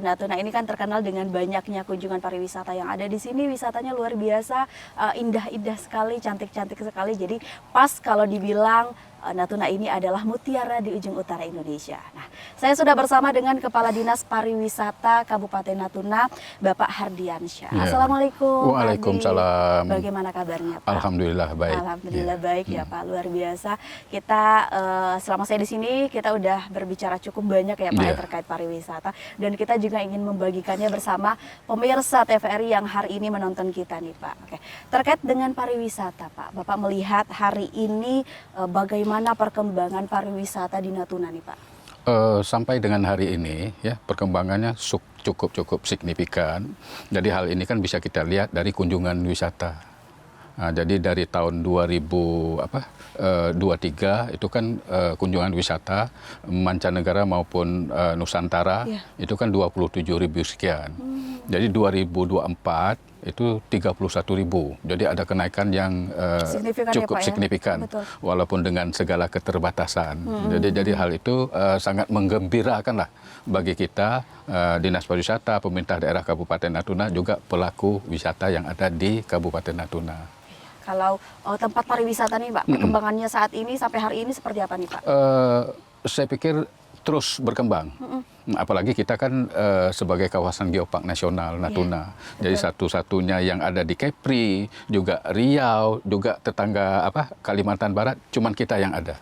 Natuna ini kan terkenal dengan banyaknya kunjungan pariwisata yang ada di sini. Wisatanya luar biasa, indah-indah sekali, cantik-cantik sekali. Jadi pas kalau dibilang Natuna ini adalah mutiara di ujung utara Indonesia. Nah, saya sudah bersama dengan Kepala Dinas Pariwisata Kabupaten Natuna, Bapak Hardiansyah. Ya. Assalamualaikum. Waalaikumsalam. Bagaimana kabarnya, Pak? Alhamdulillah baik. Alhamdulillah baik ya, Pak. Luar biasa. Kita selama saya di sini kita udah berbicara cukup banyak ya, Pak, terkait pariwisata, dan kita juga ingin membagikannya bersama pemirsa TVRI yang hari ini menonton kita nih, Pak. Oke. Terkait dengan pariwisata, Pak, Bapak melihat hari ini bagaimana perkembangan pariwisata di Natuna nih, Pak? Sampai dengan hari ini ya perkembangannya cukup signifikan. Jadi hal ini kan bisa kita lihat dari kunjungan wisata. Nah, jadi dari tahun 2023 itu kan kunjungan wisata mancanegara maupun Nusantara itu kan 27.000 sekian. Jadi 2024 itu 31.000. Jadi ada kenaikan yang cukup signifikan, walaupun dengan segala keterbatasan. Jadi hal itu sangat menggembirakan lah bagi kita, Dinas Pariwisata, pemerintah daerah Kabupaten Natuna, juga pelaku wisata yang ada di Kabupaten Natuna. Kalau tempat pariwisata nih, Pak, perkembangannya saat ini sampai hari ini seperti apa nih, Pak? Saya pikir terus berkembang. Apalagi kita kan sebagai kawasan geopark nasional Natuna. Jadi satu-satunya yang ada di Kepri, juga Riau, juga tetangga Kalimantan Barat, cuman kita yang ada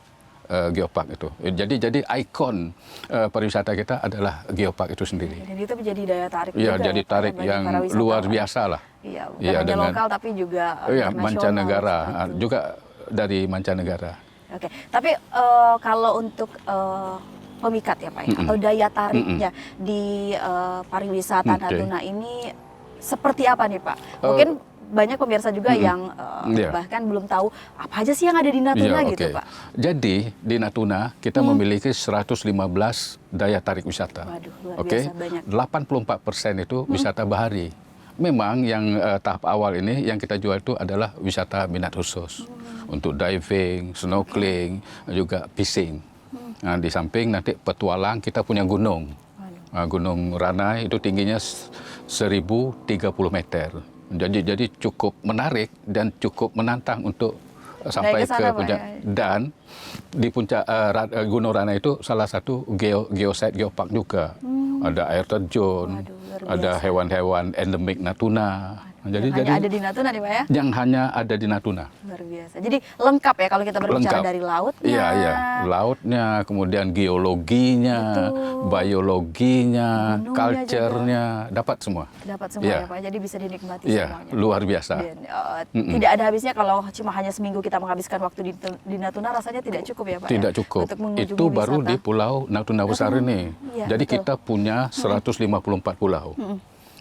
geopark itu. Jadi ikon pariwisata kita adalah geopark itu sendiri. Dan itu menjadi daya tarik juga. Iya, jadi tarik yang luar biasa lah. Iya, bukan hanya lokal tapi juga mancanegara, juga dari mancanegara. Oke, tapi kalau untuk pemikat ya, Pak, ya, atau daya tariknya di pariwisata Natuna ini seperti apa nih, Pak? Mungkin banyak pemirsa juga yang bahkan belum tahu apa aja sih yang ada di Natuna gitu, Pak. Jadi di Natuna kita memiliki 115 daya tarik wisata. Waduh, luar biasa banyak. 84% itu wisata bahari. Memang yang tahap awal ini yang kita jual itu adalah wisata minat khusus untuk diving, snorkeling, juga fishing. Nah, di samping nanti petualang kita punya gunung. Gunung Ranai itu tingginya 1030 meter. Jadi cukup menarik dan cukup menantang untuk sampai ke puncak. Dan di puncak Gunung Ranai itu salah satu geosite geopark juga. Ada air terjun, ada hewan-hewan endemik Natuna. Jadi ada di Natuna nih, Pak, ya? Yang hanya ada di Natuna. Luar biasa. Jadi lengkap ya kalau kita berbicara dari lautnya. Iya. Lautnya, kemudian geologinya, biologinya, culture-nya, dapat semua. Dapat semua ya, Pak. Jadi bisa dinikmati semuanya. Luar biasa. Dan, tidak ada habisnya kalau cuma hanya seminggu kita menghabiskan waktu di Natuna, rasanya tidak cukup ya, Pak? Tidak cukup. Itu baru di Pulau Natuna Besar ini. Jadi kita punya 154 pulau.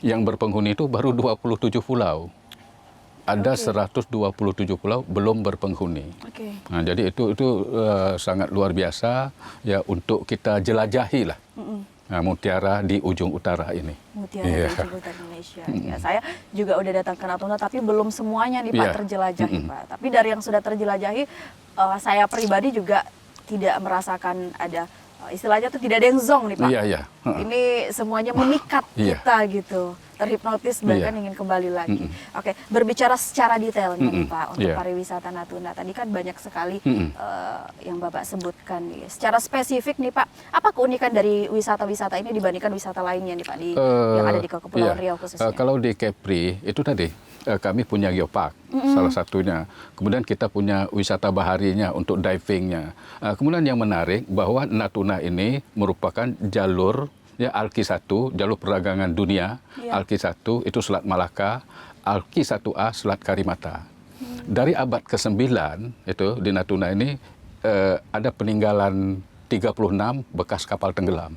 Yang berpenghuni itu baru 27 pulau. Ada 127 pulau belum berpenghuni. Nah, jadi itu sangat luar biasa ya untuk kita jelajahi lah. Mutiara di ujung utara ini. Mutiara di ujung utara Indonesia. Ya, saya juga udah datang ke Natuna tapi belum semuanya nih, Pak, terjelajahi, Pak. Tapi dari yang sudah terjelajahi, saya pribadi juga tidak merasakan ada istilahnya tuh tidak ada yang zong nih, Pak. Ini semuanya memikat kita gitu, terhipnotis bahkan ingin kembali lagi. Oke, berbicara secara detailnya nih, Pak, untuk pariwisata Natuna tadi kan banyak sekali yang Bapak sebutkan nih. Secara spesifik nih, Pak, apa keunikan dari wisata-wisata ini dibandingkan wisata lainnya nih, Pak, yang ada di Kepulauan Riau khususnya? Kalau di Kepri itu tadi kami punya geopark salah satunya. Kemudian kita punya wisata baharinya untuk divingnya. Kemudian yang menarik bahwa Natuna ini merupakan jalur Alki 1, jalur perdagangan dunia. Alki 1 itu Selat Malaka, Alki 1A Selat Karimata. Dari abad ke-9 itu di Natuna ini ada peninggalan 36 bekas kapal tenggelam.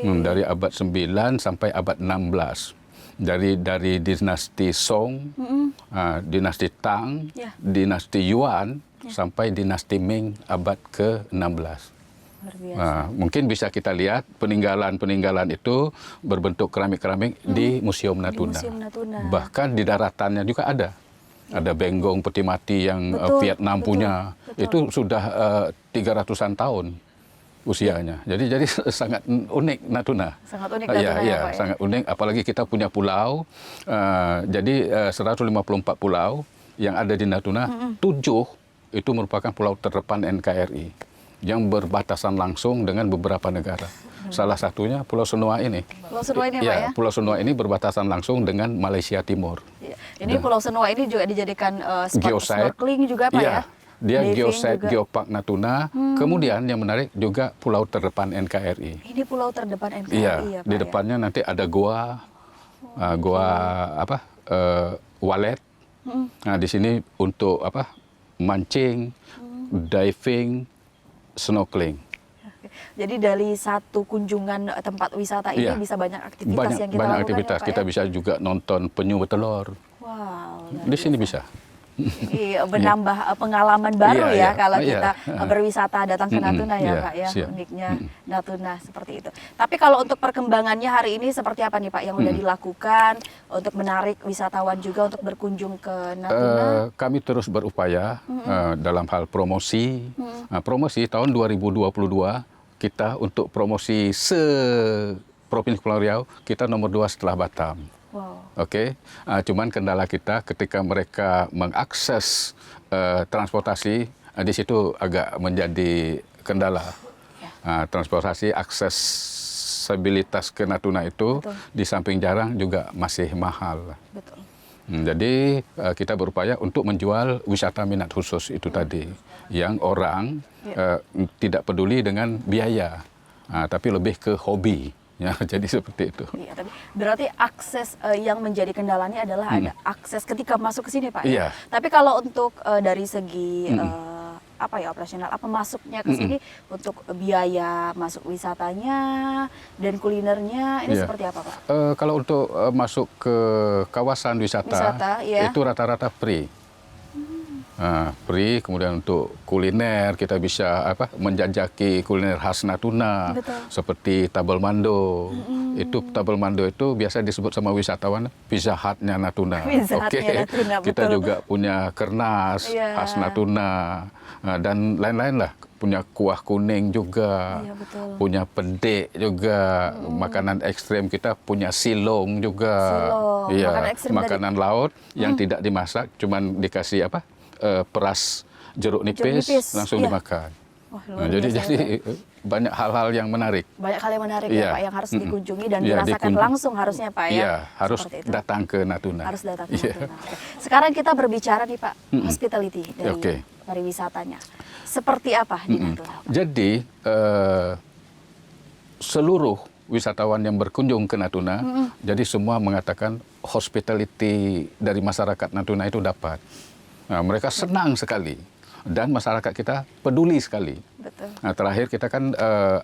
Dari abad 9 sampai abad 16. Dari dinasti Song, dinasti Tang, dinasti Yuan, sampai dinasti Ming abad ke-16. Mungkin bisa kita lihat peninggalan-peninggalan itu berbentuk keramik-keramik di Museum Natuna. Bahkan di daratannya juga ada. Ada Benggong Peti Mati yang Vietnam punya. Itu sudah 300-an tahun. usianya. Jadi sangat unik Natuna. Sangat unik Natuna ya, Pak, ya. sangat unik. Apalagi kita punya pulau. Jadi 154 pulau yang ada di Natuna, 7 itu merupakan pulau terdepan NKRI yang berbatasan langsung dengan beberapa negara. Salah satunya Pulau Senua ini. Pulau Senua ini Pak ya? Pulau Senua ini berbatasan langsung dengan Malaysia Timur. Ya. Ini Pulau Senua ini juga dijadikan spot geosite, snorkeling juga Pak ya? Dia Diving geosite juga. Geopark Natuna. Kemudian yang menarik juga pulau terdepan NKRI. Ini pulau terdepan NKRI Iya, ya Pak di ya? depannya nanti ada goa, walet. Nah di sini untuk mancing, diving, snorkeling. Jadi dari satu kunjungan tempat wisata ini Iya. bisa banyak aktivitas yang kita Banyak lakukan aktivitas. ya Pak Kita ya? bisa juga nonton penyu bertelur. Wow. Di sini bisa. Iya, menambah pengalaman baru Iya, ya kalau iya. kita berwisata datang ke Natuna ya Iya, Pak ya, siap. uniknya Natuna seperti itu. Tapi kalau untuk perkembangannya hari ini seperti apa nih Pak yang udah dilakukan untuk menarik wisatawan juga untuk berkunjung ke Natuna? Kami terus berupaya dalam hal promosi. Promosi tahun 2022 kita untuk promosi se-Provinsi Kepulauan Riau kita nomor 2 setelah Batam. Wow. Oke, cuman kendala kita ketika mereka mengakses transportasi di situ agak menjadi kendala. Transportasi aksesibilitas ke Natuna itu Betul. di samping jarang juga masih mahal. Betul. Jadi kita berupaya untuk menjual wisata minat khusus itu tadi, yang orang tidak peduli dengan biaya, tapi lebih ke hobi. Ya, jadi seperti itu. Iya, tapi berarti akses yang menjadi kendalanya adalah ada akses ketika masuk ke sini Pak. Iya. Ya? Tapi kalau untuk dari segi operasional, apa masuknya ke sini untuk biaya masuk wisatanya dan kulinernya ini Iya. seperti apa Pak? Kalau untuk masuk ke kawasan wisata, Iya. itu rata-rata free. Free, kemudian untuk kuliner kita bisa menjajaki kuliner khas Natuna. Betul. Seperti tabel mando. Itu tabel mando itu biasa disebut sama wisatawan Pizza Hut-nya Natuna. Pizza Hut-nya Natuna, Kita betul. juga punya kernas Iya. khas Natuna dan lain-lain lah. Punya kuah kuning juga, Iya, betul. punya pedek juga, makanan ekstrem kita punya silong juga. Silong, Iya, makanan ekstrem makanan laut yang tidak dimasak, cuman dikasih peras jeruk nipis, langsung iya. dimakan. Wah, luar Jadi biasa, banyak hal-hal yang menarik. banyak hal yang menarik Iya. ya Pak yang harus dikunjungi dan Iya, dirasakan langsung harusnya Pak ya. Iya, harus Seperti itu. datang ke Natuna. Harus datang ke Iya. Natuna. Oke. Sekarang kita berbicara nih Pak, hospitality dari Oke. pariwisatanya. Seperti apa di Natuna? Pak? Jadi seluruh wisatawan yang berkunjung ke Natuna, jadi semua mengatakan hospitality dari masyarakat Natuna itu dapat. Nah, mereka senang sekali dan masyarakat kita peduli sekali. Betul. Nah, terakhir kita kan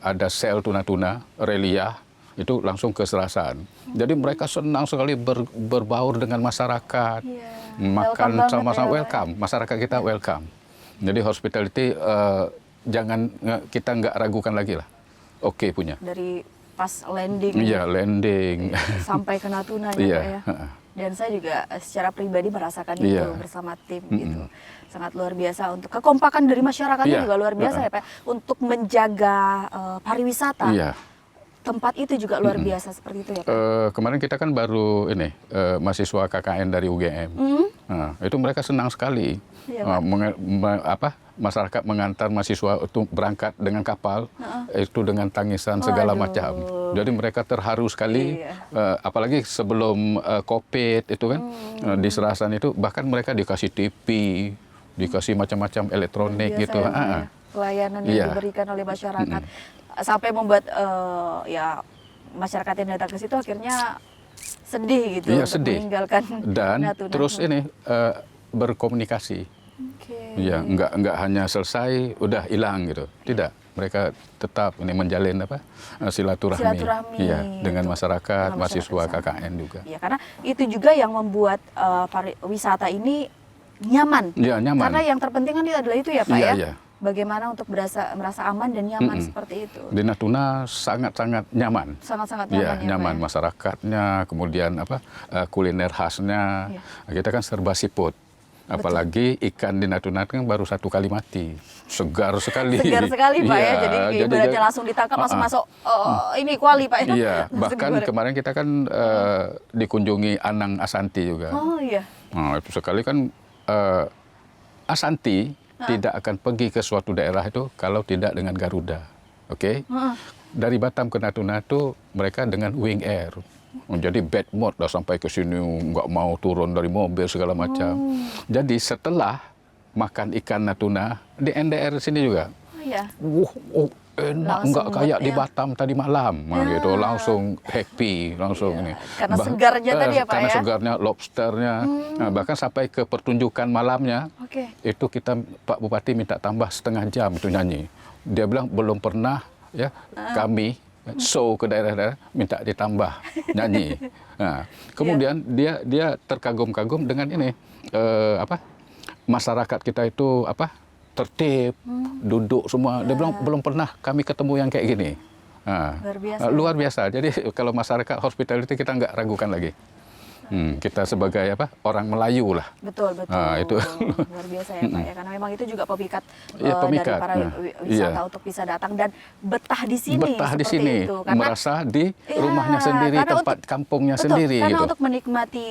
ada sel tuna-tuna, Relia, itu langsung ke Serasan. Jadi mereka senang sekali berbaur dengan masyarakat, Iya. makan Welcome sama-sama, banget ya, welcome. Masyarakat kita welcome. Jadi hospitality kita nggak ragukan lagi lah. Oke punya. Dari pas landing Iya, landing. sampai ke Natuna Iya, Pak ya. Dan saya juga secara pribadi merasakan Iya. itu bersama tim gitu. Sangat luar biasa untuk kekompakan dari masyarakatnya Iya. juga luar biasa ya Pak. Untuk menjaga pariwisata. Iya. Tempat itu juga luar biasa seperti itu ya Pak. Kemarin kita kan baru mahasiswa KKN dari UGM. Nah, itu mereka senang sekali. Iya, Pak. Masyarakat mengantar mahasiswa untuk berangkat dengan kapal, itu dengan tangisan segala Waduh. macam. Jadi mereka terharu sekali, Iya. apalagi sebelum COVID itu kan, di Serasan itu bahkan mereka dikasih TV, dikasih macam-macam elektronik Biasa gitu. ya, Pak, ya. Pelayanan yang Iya. diberikan oleh masyarakat. Sampai membuat masyarakat yang datang ke situ akhirnya sedih gitu Iya, untuk sedih. meninggalkan Dan Natuna. terus berkomunikasi. Oke. Ya, nggak hanya selesai udah hilang gitu. Tidak, mereka tetap menjalin silaturahmi. Silaturahmi Iya, dengan untuk- masyarakat, dengan mahasiswa masyarakat KKN juga. Ya, karena itu juga yang membuat wisata ini nyaman. Iya, nyaman. Karena yang terpenting kan adalah itu ya Pak Iya, ya. iya. Bagaimana untuk merasa aman dan nyaman seperti itu. Di Natuna sangat-sangat nyaman. Sangat-sangat Iya, nyaman ya nyaman Pak ya. masyarakatnya, kemudian kuliner khasnya. Iya. Kita kan serba siput. Apalagi ikan di Natuna kan baru 1 kali mati, segar sekali. Segar sekali Pak ya, jadi ibaratnya langsung ditangkap langsung masuk ini kuali Pak ya. Iya, bahkan kemarin kita kan dikunjungi Anang Asanti juga. Oh iya. Nah, itu sekali kan Asanti tidak akan pergi ke suatu daerah itu kalau tidak dengan Garuda. Oke? Dari Batam ke Natuna itu mereka dengan Wing Air. Jadi bad mood dah sampai ke sini, nggak mau turun dari mobil segala macam. Jadi setelah makan ikan Natuna di NDR sini juga, Oh iya. enak, Langsung nggak kayak di ya. Batam tadi malam, gitu, langsung happy, langsung ini. Karena segarnya tadi ya Pak karena ya. segarnya, lobsternya, nah, bahkan sampai ke pertunjukan malamnya, Oke. itu kita Pak Bupati minta tambah setengah jam itu nyanyi. Dia bilang belum pernah ya kami show ke daerah-daerah minta ditambah nyanyi. Nah, kemudian dia terkagum-kagum dengan ini masyarakat kita itu tertib, duduk semua. Dia bilang belum pernah kami ketemu yang kayak gini. Nah, Luar biasa. luar biasa. Jadi kalau masyarakat hospitality kita nggak ragukan lagi. Kita sebagai orang Melayu lah. Betul, betul. Nah, itu. Luar biasa ya Pak ya, karena memang itu juga pemikat, Iya, dari pemikat. para wisata untuk bisa datang dan betah di sini. Betah di seperti sini, itu. Karena, merasa di ya, rumahnya sendiri, karena tempat kampungnya betul, sendiri karena gitu. untuk menikmati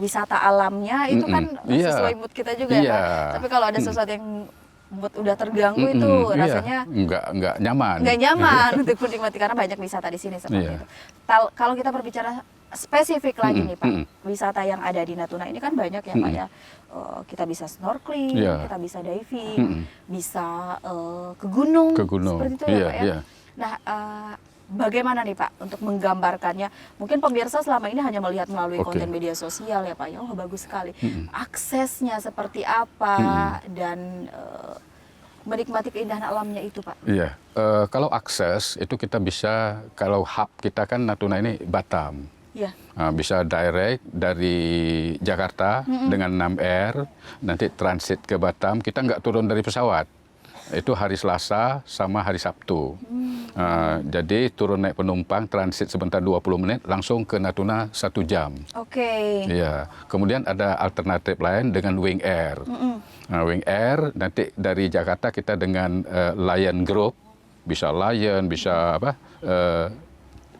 wisata alamnya itu kan Iya. sesuai mood kita juga ya Iya. Pak. Tapi kalau ada sesuatu yang mood udah terganggu itu rasanya nggak nyaman. nggak nyaman untuk menikmati, karena banyak wisata di sini seperti Iya. itu. Kalau kita berbicara spesifik lagi nih Pak, wisata yang ada di Natuna ini kan banyak ya Pak ya. Kita bisa snorkeling, Iya. kita bisa diving, bisa ke gunung, Ke gunung. seperti itu ya Iya, Pak ya. iya. Nah, bagaimana nih Pak untuk menggambarkannya? Mungkin pemirsa selama ini hanya melihat melalui Oke. konten media sosial ya Pak ya. Oh bagus sekali. Aksesnya seperti apa dan menikmati keindahan alamnya itu Pak. Iya, kalau akses itu kita bisa, kalau hub kita kan Natuna ini Batam. Iya. Bisa direct dari Jakarta dengan 6 Air, nanti transit ke Batam, kita nggak turun dari pesawat. Itu hari Selasa sama hari Sabtu. Jadi turun naik penumpang, transit sebentar 20 menit, langsung ke Natuna 1 jam. Oke. Iya. Kemudian ada alternatif lain dengan Wing Air. Wing Air nanti dari Jakarta kita dengan Lion Group, bisa Lion, bisa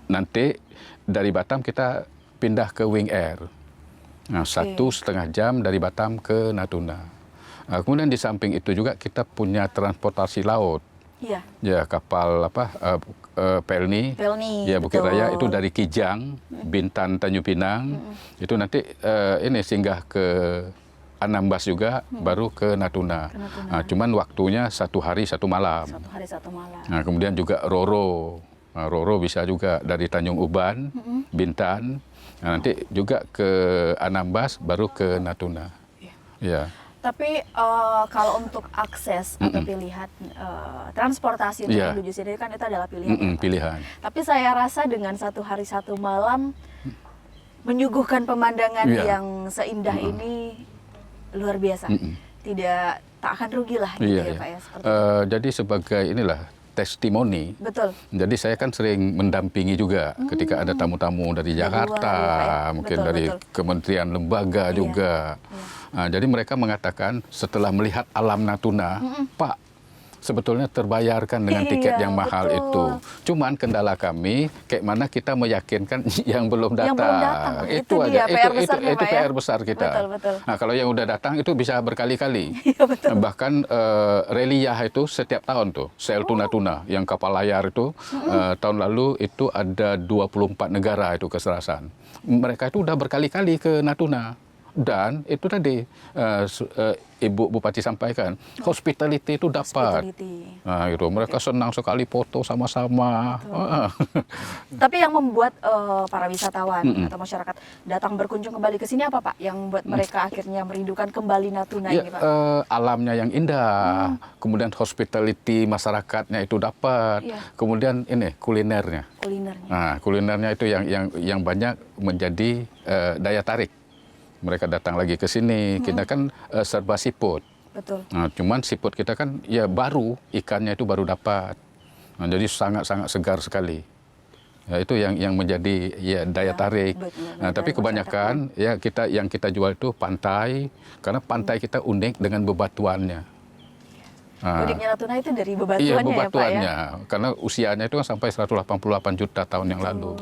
nanti dari Batam kita pindah ke Wing Air. Nah, 1,5 jam dari Batam ke Natuna. Kemudian di samping itu juga kita punya transportasi laut. Iya. Ya, kapal Pelni. Pelni, Ya, Bukit betul. Raya itu dari Kijang, Bintan, Tanjung Pinang. Itu nanti ini singgah ke Anambas juga, baru ke Natuna. Cuman waktunya 1 hari 1 malam. 1 hari 1 malam. Nah, kemudian juga Roro. Roro bisa juga dari Tanjung Uban, Bintan. Nah, nanti juga ke Anambas, baru ke Natuna. Ya. Tapi kalau untuk akses atau pilihan transportasi untuk Iya. menuju sini kan itu adalah pilihan. ya, Pak. Pilihan. Tapi saya rasa dengan 1 hari 1 malam menyuguhkan pemandangan Iya. yang seindah ini luar biasa. Tak akan rugi lah gitu ya Pak ya. Seperti itu. Jadi sebagai inilah testimoni. Betul. Jadi saya kan sering mendampingi juga ketika ada tamu-tamu dari Dari luar, Jakarta, ya, Pak, ya. mungkin Betul, dari betul. kementerian lembaga Iya, juga. Jadi mereka mengatakan setelah melihat alam Natuna, Pak, sebetulnya terbayarkan dengan tiket Iya, yang mahal betul. itu. Cuman kendala kami, kayak mana kita meyakinkan yang belum datang. Yang belum datang, itu aja. dia PR besarnya, itu Pak, ya. PR besar kita. Betul, betul. Nah, kalau yang udah datang itu bisa berkali-kali. Iya, betul. Bahkan Reliyah itu setiap tahun tuh, Sel Tuna-Tuna yang kapal layar itu tahun lalu itu ada 24 negara itu keserasan. Mereka itu udah berkali-kali ke Natuna. Dan itu tadi Ibu Bupati sampaikan, hospitality itu dapat. Hospitality. Nah, itu mereka senang sekali foto sama-sama. Tapi yang membuat para wisatawan atau masyarakat datang berkunjung kembali ke sini apa Pak? Yang membuat mereka akhirnya merindukan kembali Natuna Ya, ini Pak? alamnya yang indah, kemudian hospitality masyarakatnya itu dapat, Iya. kemudian ini kulinernya. Kulinernya. Nah, kulinernya itu yang banyak menjadi daya tarik. Mereka datang lagi ke sini, kita kan serba siput. Betul. Nah, cuman siput kita kan ya baru, ikannya itu baru dapat. Nah, jadi sangat-sangat segar sekali. Ya, itu yang menjadi ya daya tarik. Nah, tapi kebanyakan ya yang kita jual itu pantai, karena pantai kita unik dengan bebatuannya. Uniknya Natuna itu dari Iya, bebatuannya ya Pak ya? bebatuannya. Karena usianya itu kan sampai 188 juta tahun yang lalu.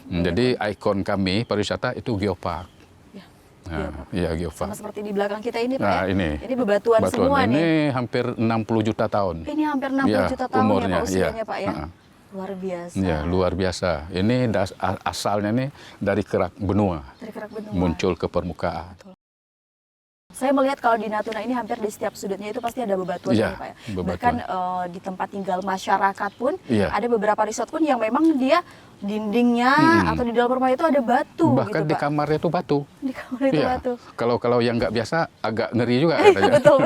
Jadi ikon kami pariwisata itu geopark. Iya, geopark. Sama seperti di belakang kita ini Pak Nah, ya? ini bebatuan semua ini nih. hampir 60 juta tahun. Ini hampir 60 juta tahun umurnya, ya Pak usianya iya. Pak ya? Luar biasa. Ya, luar biasa. Ini asalnya nih dari kerak benua. Dari kerak benua. Muncul ke permukaan. Saya melihat kalau di Natuna ini hampir di setiap sudutnya itu pasti ada bebatuan Iya, ya Pak ya. bebatuan. Bahkan di tempat tinggal masyarakat pun Iya. ada beberapa resort pun yang memang dia dindingnya atau di dalam rumah itu ada batu Bahkan gitu di Pak. kamarnya itu batu. Di kamar itu Iya. batu. Kalau yang nggak biasa agak ngeri juga katanya. betul.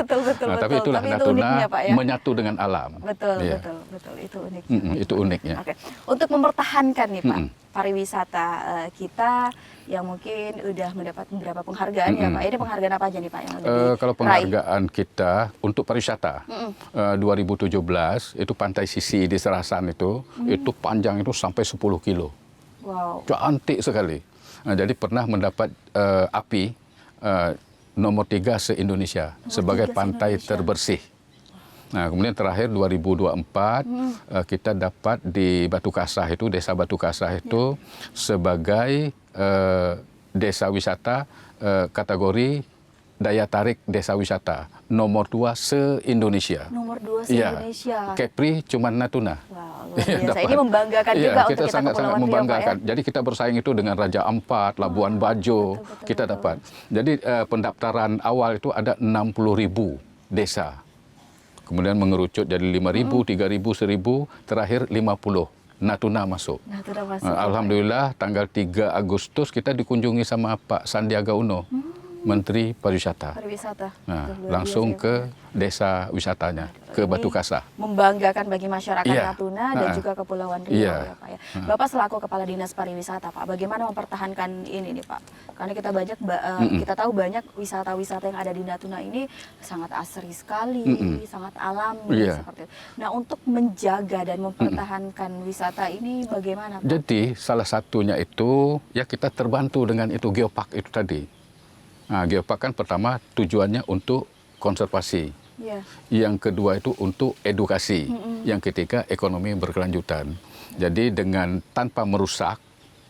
Nah, tapi itulah Tapi itu Natuna uniknya Pak ya. menyatu dengan alam. Betul, Iya. betul. Itu unik. Itu uniknya. Oke. Untuk mempertahankan nih Pak pariwisata kita yang mungkin udah mendapat beberapa penghargaan ya Pak. Ini penghargaan apa aja nih Pak yang udah Kalau diraih? penghargaan kita untuk pariwisata 2017 itu Pantai Sisi di Serasan itu panjang itu sampai 10 kilo. Wow. Cantik sekali. Nah, jadi pernah mendapat API nomor 3 se-Indonesia sebagai pantai se-Indonesia. terbersih. Nah, kemudian terakhir 2024 kita dapat di Batu Kasah itu, Desa Batu Kasah itu sebagai desa wisata kategori daya tarik desa wisata nomor 2 se-Indonesia. Nomor 2 Iya. se-Indonesia. Kepri cuma Natuna. Wow, luar biasa. Dapat. Ini membanggakan Iya, juga untuk kita kita sangat Kepulauan Riau, membanggakan. Pak ya? Jadi kita bersaing itu dengan Raja Ampat, Labuan Bajo, betul, kita dapat. Jadi pendaftaran awal itu ada 60.000 desa. Kemudian mengerucut jadi 5.000, 3.000, 1.000, terakhir 50. Natuna masuk. Natuna masuk. Alhamdulillah tanggal 3 Agustus kita dikunjungi sama Pak Sandiaga Uno, Menteri Pariwisata. Pariwisata. Nah, Luar langsung biasa ya, ke Pak ya? desa wisatanya, ke Ini Batu Kasah. Membanggakan bagi masyarakat Iya. Natuna dan juga Kepulauan Riau Iya. ya Pak ya. Bapak selaku Kepala Dinas Pariwisata Pak, bagaimana mempertahankan ini nih Pak? Karena kita kita tahu banyak wisata-wisata yang ada di Natuna ini sangat asri sekali, sangat alami Iya. seperti itu. Nah, untuk menjaga dan mempertahankan wisata ini bagaimana Pak? Jadi salah satunya itu ya kita terbantu dengan itu geopark itu tadi. Nah, geopark kan pertama tujuannya untuk konservasi. Iya. Yang kedua itu untuk edukasi. Yang ketiga ekonomi berkelanjutan. Jadi dengan tanpa merusak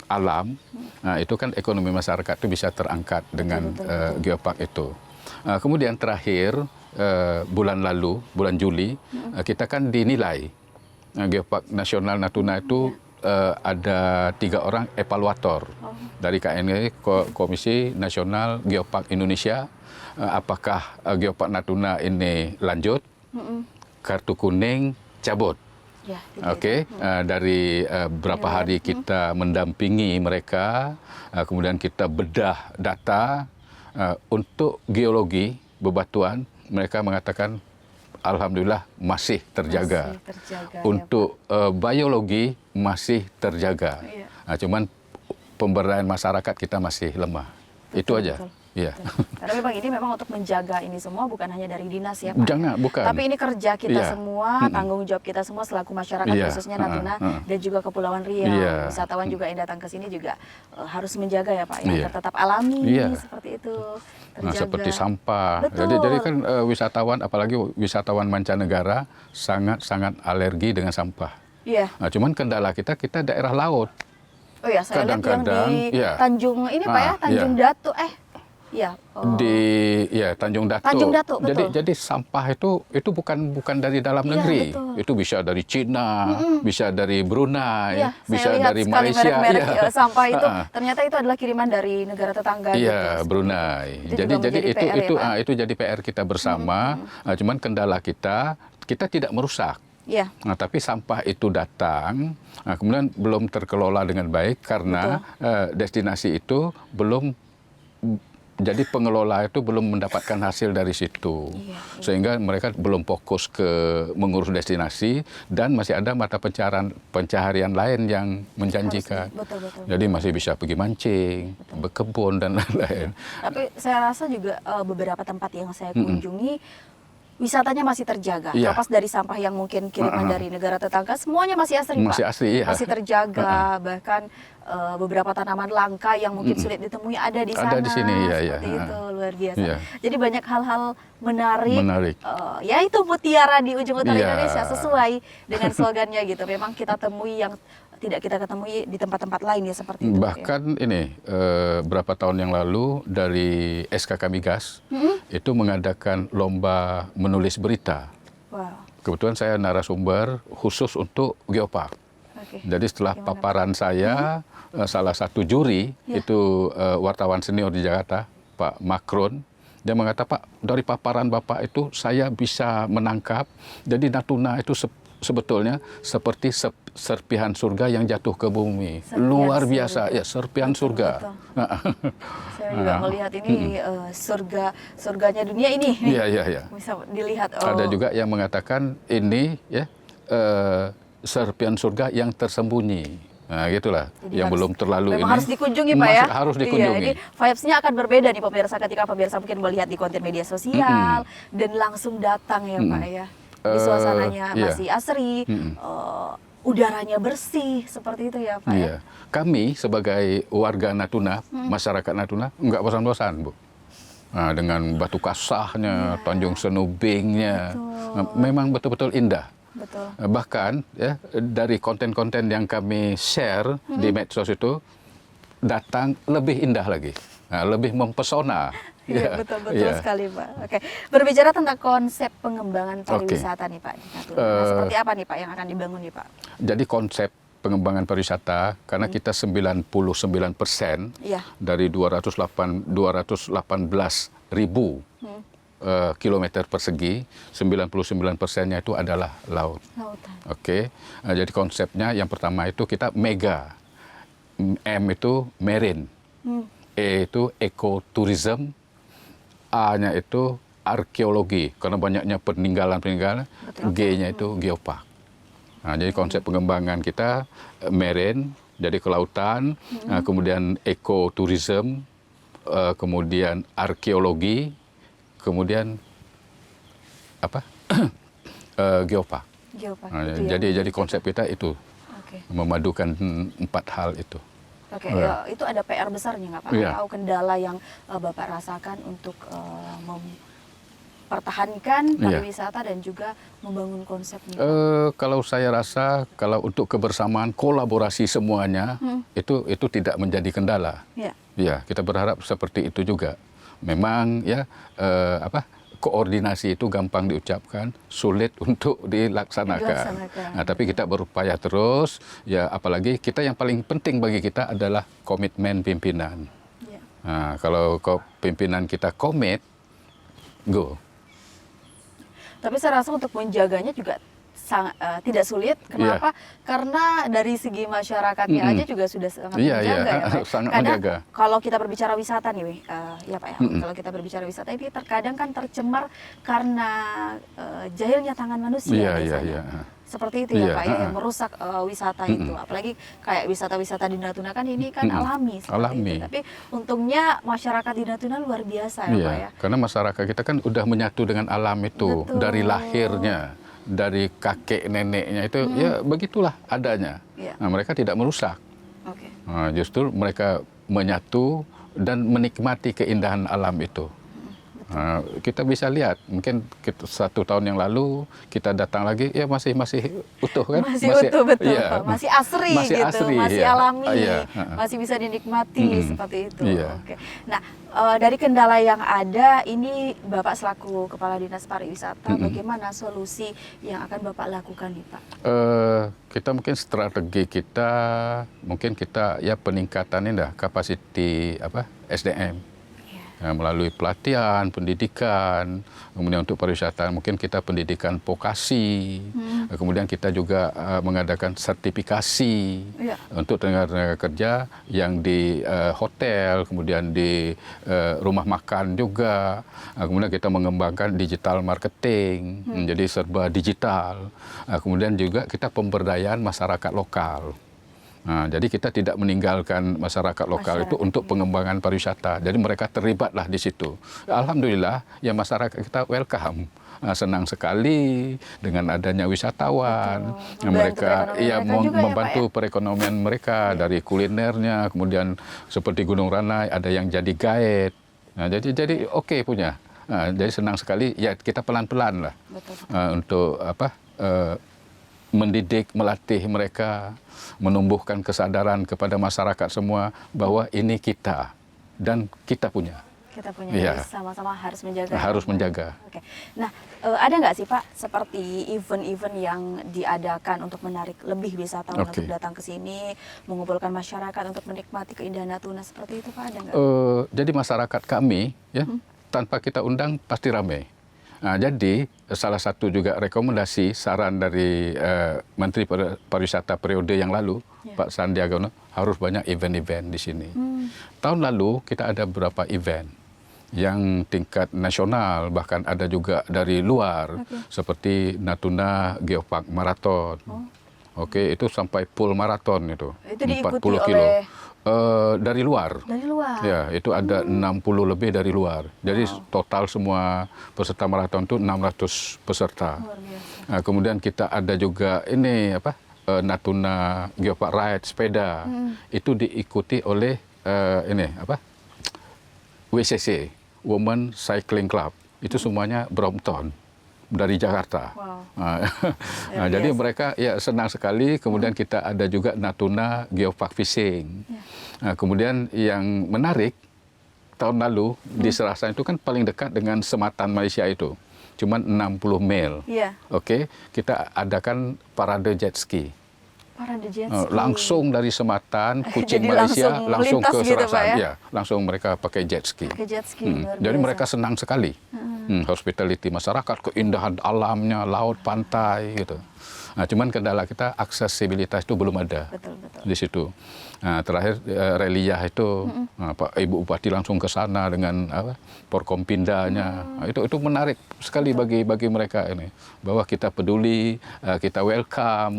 alam, nah itu kan ekonomi masyarakat itu bisa terangkat dengan geopark itu. Kemudian terakhir bulan lalu, bulan Juli, kita kan dinilai. Geopark Nasional Natuna itu ada 3 orang evaluator dari KNG, Komisi Nasional Geopark Indonesia. Apakah Geopark Natuna ini lanjut, kartu kuning cabut. Ya, Oke, dari berapa hari kita mendampingi mereka, kemudian kita bedah data untuk geologi bebatuan, mereka mengatakan alhamdulillah masih terjaga. Masih terjaga, Untuk biologi masih terjaga. Iya. Nah, cuman pemberdayaan masyarakat kita masih lemah. Itu aja. betul. Iya. Karena memang ini memang untuk menjaga ini semua bukan hanya dari dinas ya Pak. Jangan, bukan. Tapi ini kerja kita Iya. semua, tanggung jawab kita semua selaku masyarakat Iya. khususnya Natuna dan juga Kepulauan Riau. Iya. Wisatawan juga yang datang ke sini juga harus menjaga ya Pak ya, Iya. agar tetap alami Iya. seperti itu. Terjaga. Nah, seperti sampah. Betul. Jadi kan wisatawan, apalagi wisatawan mancanegara, sangat-sangat alergi dengan sampah. Iya. Nah, cuman kendala kita daerah laut. Oh ya, saya lihat yang Kadang-kadang, di iya. Tanjung ini Pak ya, Tanjung iya. Datu. Iya. Tanjung Datuk. Tanjung Datuk, betul. Jadi sampah itu bukan dari dalam Iya, negeri. betul. Itu bisa dari Cina, bisa dari Brunei, Iya, bisa saya lihat dari sekali Malaysia. merek-merek Iya. sampah itu ternyata itu adalah kiriman dari negara tetangga Iya, gitu. Brunei. Itu Jadi juga menjadi PR ya, Pak? itu jadi PR kita bersama. Cuman kendala kita tidak merusak. Iya. Nah, tapi sampah itu datang, kemudian belum terkelola dengan baik karena destinasi itu belum, jadi pengelola itu belum mendapatkan hasil dari situ. Iya. Sehingga mereka belum fokus ke mengurus destinasi dan masih ada mata pencaharian lain yang menjanjikan. Betul. Jadi masih bisa pergi mancing, berkebun dan lain-lain. Tapi saya rasa juga beberapa tempat yang saya kunjungi wisatanya masih terjaga. Iya. Terlepas dari sampah yang mungkin kiriman dari negara tetangga, semuanya masih asri, Masih Pak. asri, iya. Masih terjaga, bahkan beberapa tanaman langka yang mungkin sulit ditemui ada di sana. Ada di sini, iya, iya. Seperti itu, luar biasa. Iya. Jadi banyak hal-hal menarik. Ya itu mutiara di ujung utara Iya. Indonesia, sesuai dengan slogannya gitu. Memang kita temui yang tidak kita ketemui di tempat-tempat lain ya, seperti itu. Bahkan ini berapa tahun yang lalu dari SKK Migas itu mengadakan lomba menulis berita. Wow. Kebetulan saya narasumber khusus untuk Geopark. Oke. Jadi setelah Gimana, paparan saya, salah satu juri itu wartawan senior di Jakarta, Pak Makron, dia mengatakan, Pak, dari paparan Bapak itu saya bisa menangkap, jadi Natuna itu sebetulnya seperti serpihan surga yang jatuh ke bumi. Luar biasa, ya, serpihan surga. Betul. Saya juga melihat ini surganya dunia ini. Iya, iya, iya. Bisa dilihat. Ada juga yang mengatakan ini ya serpihan surga yang tersembunyi. Nah, gitulah. Jadi yang belum terlalu memang ini. harus dikunjungi, Pak, ya. Harus dikunjungi. Iya, ini vibes-nya akan berbeda nih pemirsa ketika pemirsa mungkin melihat di konten media sosial dan langsung datang ya, Pak, ya. Di suasananya masih asri, udaranya bersih, seperti itu ya, Pak. Iya. Kami sebagai warga Natuna, masyarakat Natuna, nggak bosan-bosan, Bu. Nah, dengan Batu Kasahnya, Tanjung Senubingnya, memang betul-betul indah. Betul. Bahkan ya dari konten-konten yang kami share di medsos itu datang lebih indah lagi, lebih mempesona. Iya, betul sekali, Pak. Oke, berbicara tentang konsep pengembangan pariwisata nih, Pak, di Natuna. Nah, seperti apa nih, Pak, yang akan dibangun nih, Pak? Jadi konsep pengembangan pariwisata, karena kita 99% dari 218.000 kilometer persegi, 99%-nya itu adalah laut. Lautan. Oke, jadi konsepnya yang pertama itu kita mega, M itu marine, E itu ekoturism, A-nya itu arkeologi, karena banyaknya peninggalan-peninggalan, G-nya itu geopark. Nah, jadi konsep pengembangan kita marine, jadi kelautan, kemudian ekoturism, kemudian arkeologi, kemudian apa? Geopark. Nah, jadi konsep kita itu memadukan 4 hal itu. Oke, ya, itu ada PR besarnya nggak, Pak? Atau kendala yang Bapak rasakan untuk mempertahankan pariwisata dan juga membangun konsepnya? Kalau saya rasa, kalau untuk kebersamaan, kolaborasi semuanya, itu tidak menjadi kendala. Ya, kita berharap seperti itu juga. Memang ya koordinasi itu gampang diucapkan, sulit untuk dilaksanakan. Nah, tapi kita berupaya terus, ya apalagi kita yang paling penting bagi kita adalah komitmen pimpinan. Nah, kalau pimpinan kita komit, go. Tapi saya rasa untuk menjaganya juga tidak sulit. Kenapa? Karena dari segi masyarakatnya aja juga sudah sangat menjaga ya, Pak. Sangat Karena menjaga. kalau kita berbicara wisata nih, ya Pak ya. Kalau kita berbicara wisata ini terkadang kan tercemar karena jahilnya tangan manusia biasanya. Seperti itu ya, Pak ya, yang merusak wisata itu. Apalagi kayak wisata-wisata di Natuna kan ini kan alami seperti itu. Tapi untungnya masyarakat di Natuna luar biasa ya, Pak ya. Karena masyarakat kita kan udah menyatu dengan alam itu dari lahirnya. Dari kakek neneknya itu ya begitulah adanya. Nah, mereka tidak merusak. Nah, justru mereka menyatu dan menikmati keindahan alam itu. Nah, kita bisa lihat, mungkin 1 tahun yang lalu kita datang lagi, ya masih utuh kan? Masih utuh, betul. Iya, masih asri gitu, asri, masih alami, masih bisa dinikmati seperti itu. Oke. Nah, dari kendala yang ada, ini Bapak selaku Kepala Dinas Pariwisata, bagaimana solusi yang akan Bapak lakukan nih, Pak? Kita mungkin strategi kita, mungkin kita ya peningkatan ini dah kapasiti SDM. Melalui pelatihan, pendidikan, kemudian untuk pariwisata mungkin kita pendidikan vokasi, kemudian kita juga mengadakan sertifikasi untuk tenaga kerja yang di hotel, kemudian di rumah makan juga, kemudian kita mengembangkan digital marketing, menjadi serba digital, kemudian juga kita pemberdayaan masyarakat lokal. Nah, jadi kita tidak meninggalkan masyarakat lokal itu untuk pengembangan pariwisata. Jadi mereka terlibatlah di situ. Alhamdulillah, ya masyarakat kita welcome. senang sekali dengan adanya wisatawan. Betul. Mereka Membantu perekonomian mereka juga ya, Pak, membantu perekonomian mereka dari kulinernya, kemudian seperti Gunung Ranai ada yang jadi guide. Nah, jadi oke punya. Nah, jadi senang sekali. Ya kita pelan-pelan lah untuk mendidik, melatih mereka, menumbuhkan kesadaran kepada masyarakat semua bahwa ini kita dan kita punya. Kita punya, Iya. sama-sama harus menjaga. Harus menjaga. Oke. Nah, ada nggak sih Pak seperti event-event yang diadakan untuk menarik lebih wisatawan untuk datang ke sini, mengumpulkan masyarakat untuk menikmati keindahan Natuna seperti itu Pak, ada nggak? Jadi masyarakat kami ya tanpa kita undang pasti ramai. Nah, jadi salah satu juga rekomendasi saran dari Menteri Pariwisata periode yang lalu, Pak Sandiaga Uno, harus banyak event-event di sini. Tahun lalu kita ada beberapa event yang tingkat nasional, bahkan ada juga dari luar, seperti Natuna Geopark Marathon. Oke, itu sampai full maraton itu 40 kilo. Dari luar. Dari luar. Ya, itu ada 60 lebih dari luar. Jadi total semua peserta maraton itu 600 peserta. Luar biasa. Nah, kemudian kita ada juga ini Natuna Geopark Ride sepeda. Itu diikuti oleh WCC, Women Cycling Club. Itu semuanya Brompton dari Jakarta. Nah, jadi mereka ya senang sekali. Kemudian kita ada juga Natuna Geopark Fishing. Nah, kemudian yang menarik tahun lalu di Serasan itu kan paling dekat dengan Sematan Malaysia itu, cuman 60 mil. Oke, kita adakan parade jet ski. Parade jet ski. Langsung dari Sematan, Kuching Malaysia, langsung ke Serasan. Ya, langsung mereka pakai jet ski. Jadi mereka senang sekali. Hospitality masyarakat, keindahan alamnya, laut, pantai gitu. Nah, cuman kendala kita aksesibilitas itu belum ada. Betul. Di situ. Nah, terakhir Reliyah itu Pak Ibu Bupati langsung ke sana dengan Porkompindanya. Nah, itu menarik sekali bagi mereka ini, bahwa kita peduli, kita welcome.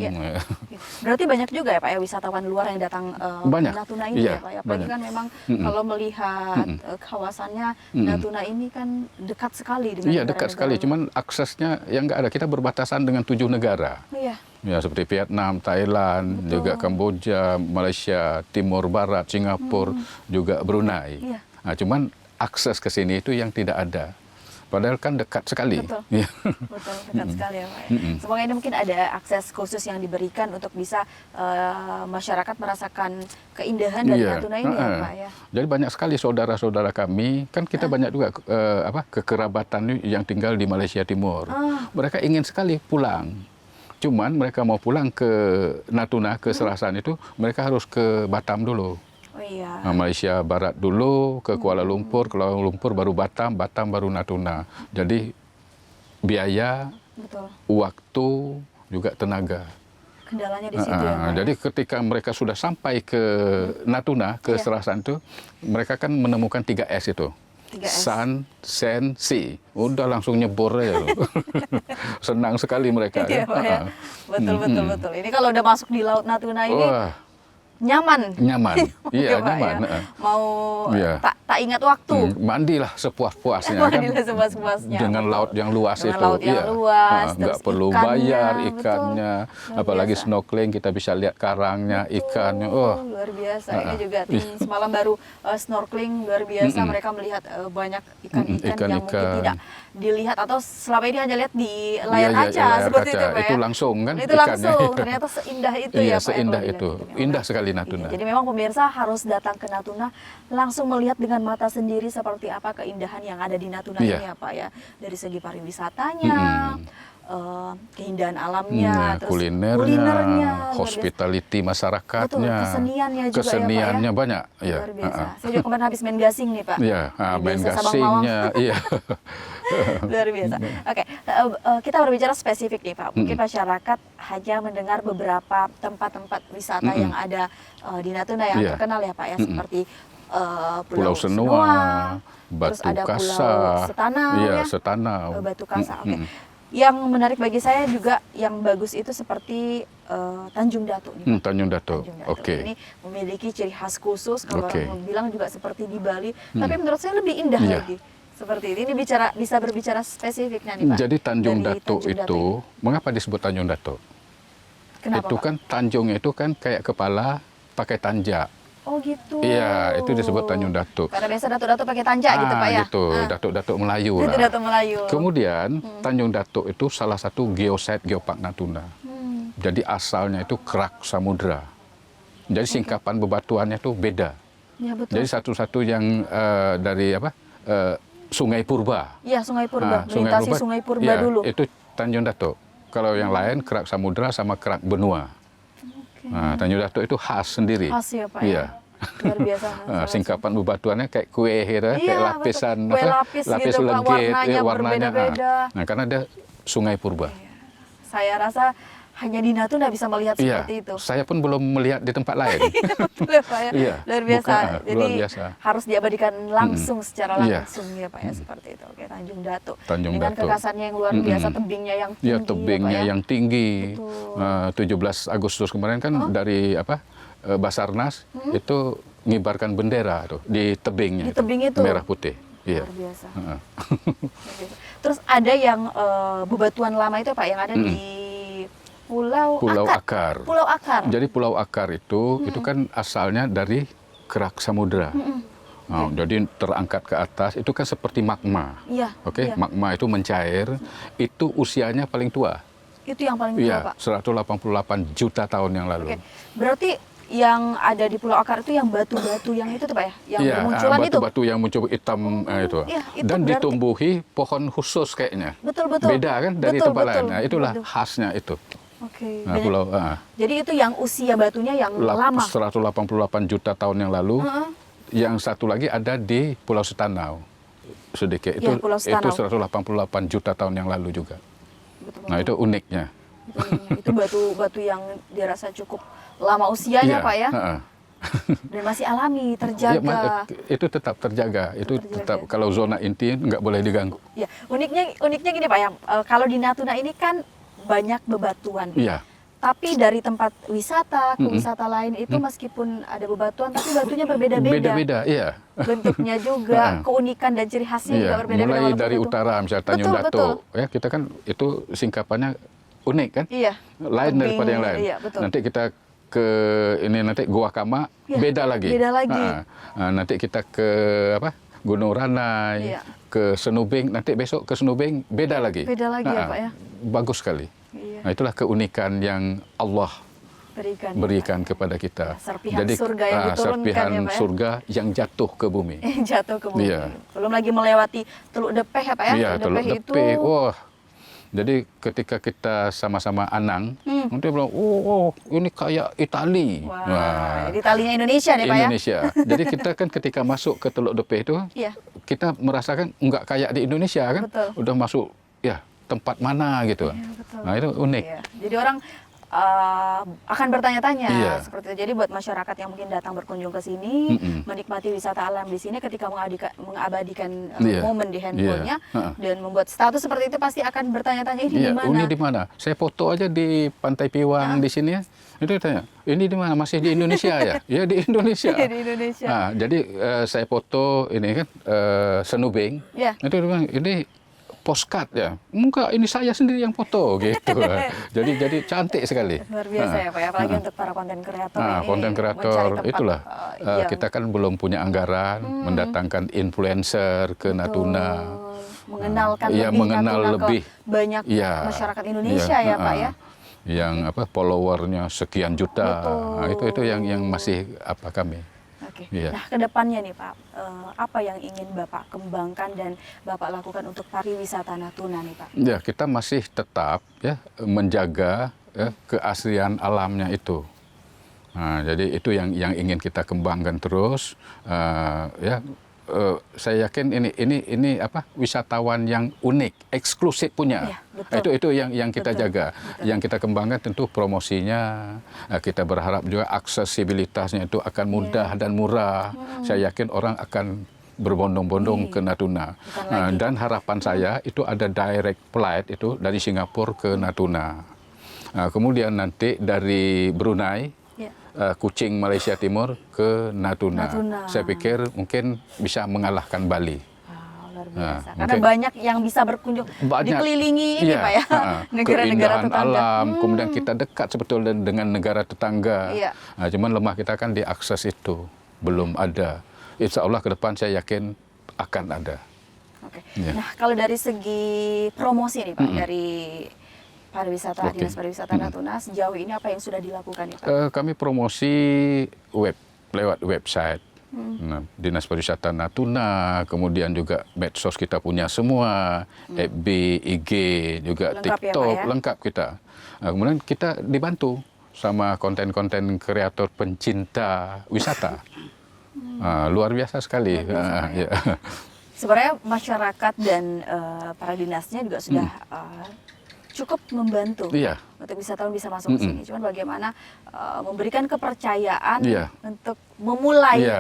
Berarti banyak juga ya Pak ya wisatawan luar yang datang ke Natuna ini ya Pak ya. Apalagi kan memang kalau melihat kawasannya Natuna ini kan dekat sekali dengan negara-negara. Dekat sekali, cuman aksesnya yang nggak ada. Kita berbatasan dengan 7 negara. Ya, seperti Vietnam, Thailand, juga Kamboja, Malaysia, Timur Barat, Singapura, juga Brunei. Nah, cuman akses ke sini itu yang tidak ada. Padahal kan dekat sekali. Betul, dekat sekali ya Pak. Semoga ini mungkin ada akses khusus yang diberikan untuk bisa masyarakat merasakan keindahan dari Natuna ini ya Pak ya. Jadi banyak sekali saudara-saudara kami, kan kita banyak juga kekerabatan yang tinggal di Malaysia Timur. Mereka ingin sekali pulang. Cuman mereka mau pulang ke Natuna, ke Serasan itu, mereka harus ke Batam dulu. Malaysia Barat dulu, ke Kuala Lumpur baru Batam, Batam baru Natuna. Jadi biaya, waktu, juga tenaga. Kendalanya di situ ya Pak. Jadi ketika mereka sudah sampai ke Natuna, ke Serasan itu, mereka kan menemukan 3S itu. Sun, Sand, Sea. Udah langsung nyebur aja loh. Senang sekali mereka. Betul. Ini kalau udah masuk di Laut Natuna ini nyaman. Iya, nyaman. Mau tak ingat waktu. Mandilah sepuas-puasnya. Dengan laut yang luas itu. Nggak perlu bayar ikannya. Apalagi snorkeling, kita bisa lihat karangnya, ikannya. Luar biasa. Ini juga tim semalam baru snorkeling, luar biasa. Mereka melihat banyak ikan-ikan yang mungkin tidak dilihat atau selama ini hanya lihat di layar kaca seperti itu Pak ya. Itu langsung kan itu langsung ternyata seindah itu ya Pak. Seindah itu. Indah sekali Natuna. Jadi memang pemirsa harus datang ke Natuna langsung melihat dengan mata sendiri seperti apa keindahan yang ada di Natuna ini ya Pak ya. Dari segi pariwisatanya, keindahan alamnya, terus kulinernya, hospitality masyarakatnya, keseniannya banyak. Luar biasa. Saya juga kemarin habis main gasing nih Pak. Main gasingnya. Luar biasa. Oke, kita berbicara spesifik nih Pak. Mungkin masyarakat hanya mendengar beberapa tempat-tempat wisata yang ada di Natuna yang terkenal ya Pak ya, seperti Pulau Senua, Batu terus ada Kasa, Pulau Setanau, Setanau. Batu Kasa. Yang menarik bagi saya juga yang bagus itu seperti Tanjung Dato. Tanjung Dato. Ini memiliki ciri khas khusus. Kalau orang bilang juga seperti di Bali, tapi menurut saya lebih indah lagi. Seperti ini bisa berbicara spesifiknya nih Pak. Jadi Tanjung dari Datuk Tanjung itu, mengapa disebut Tanjung Datuk? Kenapa Itu Pak? kan tanjungnya itu kan kayak kepala pakai tanjak. Oh gitu. Iya, itu disebut Tanjung Datuk. Karena biasa datuk-datuk pakai tanjak gitu Pak ya. Gitu, Datuk-Datuk Melayu lah. Datuk-datuk Melayu. Kemudian Tanjung Datuk itu salah satu geosite Geopark Natuna. Jadi asalnya itu kerak samudra. Jadi singkapan bebatuannya itu beda. Ya betul. Jadi satu-satu yang dari apa? Sungai Purba. Iya, Sungai Purba. Melintasi Sungai Purba ya, dulu. Itu Tanjung Datuk. Kalau yang lain kerak samudra sama kerak benua. Nah, Tanjung Datuk itu khas sendiri. Khas ya Pak. Iya. Luar biasa. Singkapan bebatuannya kayak kue gitu, Iya, kayak lapisan betul. Kue lapis gitu, Pak, legit, warnanya berbeda-beda. Nah, karena ada Sungai Purba. Saya rasa hanya di Natuna bisa melihat seperti itu. Saya pun belum melihat di tempat lain. Betul ya Pak ya. Iya, Luar biasa. Jadi luar biasa. harus diabadikan langsung secara Iya. langsung ya Pak ya, seperti itu. Oke, Tanjung Datuk. Tanjung Dengan Datuk. kekasannya yang luar biasa, tebingnya yang tinggi. Ya, tebingnya ya, Pak, ya. yang tinggi. Betul. 17 Agustus kemarin kan dari apa? Basarnas itu ngibarkan bendera tuh di tebingnya. Di tebing itu. Merah putih. Iya. Luar biasa. Luar biasa. Terus ada yang bebatuan lama itu Pak yang ada di Pulau Akar. Pulau Akar. Jadi Pulau Akar itu kan asalnya dari kerak samudra. Jadi terangkat ke atas itu kan seperti magma. Iya. Oke, iya. magma itu mencair, itu usianya paling tua. Itu yang paling tua Iya, Pak. 188 juta tahun yang lalu. Oke. Berarti yang ada di Pulau Akar itu yang batu-batu yang itu tuh Pak ya? Yang Iya, bermunculan itu. batu-batu yang muncul hitam itu. Iya, itu Dan berarti- ditumbuhi pohon khusus kayaknya. Betul, betul. Beda kan dari Betul, tempat lain. betul. Nah, itulah Betul. khasnya itu. Oke. Nah, pulau Jadi itu yang usia batunya yang lama. 188 juta tahun yang lalu. Yang satu lagi ada di Pulau Setanau. Sedikit Ya, itu Pulau Setanau. itu 188 juta tahun yang lalu juga. Betul, Nah, itu uniknya. itu batu-batu yang dirasa cukup lama usianya Iya, Pak ya. heeh. Dan masih alami, Ya, terjaga. itu tetap terjaga. Itu tetap kalau zona inti nggak boleh diganggu. Ya, uniknya gini Pak ya. Kalau di Natuna ini kan banyak bebatuan. Iya. Tapi dari tempat wisata ke wisata lain itu meskipun ada bebatuan tapi batunya berbeda-beda. Beda-beda, iya. Bentuknya juga, keunikan dan ciri khasnya juga Iya, berbeda-beda. mulai walaupun dari itu- utara misalnya Tanjung Betul, Datuk, ya kita kan itu singkapannya unik kan? Iya. Lain Tebing, daripada yang lain. Iya, betul. Nanti kita ke ini nanti Gua Kama Iya, beda lagi. beda lagi. Nanti kita ke apa? Gunung Ranai, Iya. ke Senubing, nanti besok ke Senubing beda lagi. Beda lagi ya, Pak, ya? Bagus sekali. Iya. Nah, itulah keunikan yang Allah berikan kepada kita. Serpihan surga yang diturunkan serpihan ya, Pak, ya? surga yang jatuh ke bumi. Jatuh ke bumi. Iya. Belum lagi melewati Teluk Depeh ya Pak ya? Iya, Teluk itu Depeh. Wah. Jadi ketika kita sama-sama anang, nanti bilang, oh ini kayak Itali. Wah, di talinya Indonesia nih Pak ya? Indonesia. Jadi kita kan ketika masuk ke Teluk Depeh itu, Iya. kita merasakan nggak kayak di Indonesia kan? Betul. Udah masuk, ya tempat mana gitu. Iya, betul. Nah itu unik. Iya. Jadi orang akan bertanya-tanya Iya. seperti itu. Jadi buat masyarakat yang mungkin datang berkunjung ke sini, Mm-mm. menikmati wisata alam di sini, ketika mengabadikan Iya. momen di handphonenya Iya. dan membuat status seperti itu, pasti akan bertanya-tanya ini di Iya, mana? ini di mana? Saya foto aja di Pantai Piwang di sini ya. Itu tanya, ini di mana? Masih di Indonesia ya? Ya di Indonesia. Di Indonesia. Nah, jadi saya foto ini kan Senubing. Iya. Itu dia bilang, ini postcard ya. Enggak, ini saya sendiri yang foto gitu. jadi cantik sekali. Luar biasa ya Pak ya, apalagi untuk para konten kreator Nah, ini konten kreator mencari tempat, itulah yang kita kan belum punya anggaran mendatangkan influencer ke Natuna. mengenalkan Iya, lebih mengenal Natuna lebih. ke banyak Iya, masyarakat Indonesia ya Pak ya. Yang apa followernya sekian juta. Betul. Nah, itu yang masih apa kami. Oke. Iya. Nah, kedepannya nih Pak, apa yang ingin Bapak kembangkan dan Bapak lakukan untuk pariwisata Natuna nih Pak? Ya, kita masih tetap ya menjaga ya, keaslian alamnya itu. Nah, jadi itu yang ingin kita kembangkan terus. Saya yakin ini apa wisatawan yang unik, eksklusif punya. Iya, betul. Itu yang kita Betul, jaga. betul. Yang kita kembangkan tentu promosinya. Kita berharap juga aksesibilitasnya itu akan mudah dan murah. Saya yakin orang akan berbondong-bondong ke Natuna. lagi. Dan harapan saya itu ada direct flight itu dari Singapura ke Natuna. Kemudian nanti dari Brunei, Ya. Kuching Malaysia Timur ke Natuna. Natuna. Saya pikir mungkin bisa mengalahkan Bali. Wow, luar Luar Nah, biasa. Karena mungkin banyak yang bisa berkunjung dikelilingi ini iya, Pak ya, negara-negara keindahan tetangga. alam, kemudian kita dekat sebetulnya dengan negara tetangga. Iya. Nah, cuman lemah kita kan di akses itu belum ada. Insya Allah ke depan saya yakin akan ada. Oke. Iya. Nah, kalau dari segi promosi nih Pak, dari pariwisata, Oke. Dinas Pariwisata Natuna sejauh ini apa yang sudah dilakukan nih Pak? Kami promosi lewat website. Nah, Dinas Pariwisata Natuna, kemudian juga medsos kita punya semua, FB, IG, juga Lengkap ya, Pak, TikTok, ya? lengkap kita. Nah, kemudian kita dibantu sama konten-konten kreator pencinta wisata. Luar biasa sekali. Luar biasa, Pak, ya. Ya. Sebenarnya masyarakat dan para dinasnya juga sudah cukup membantu Iya. untuk wisatawan bisa masuk ke sini. Cuman bagaimana memberikan kepercayaan Iya. untuk memulai Iya,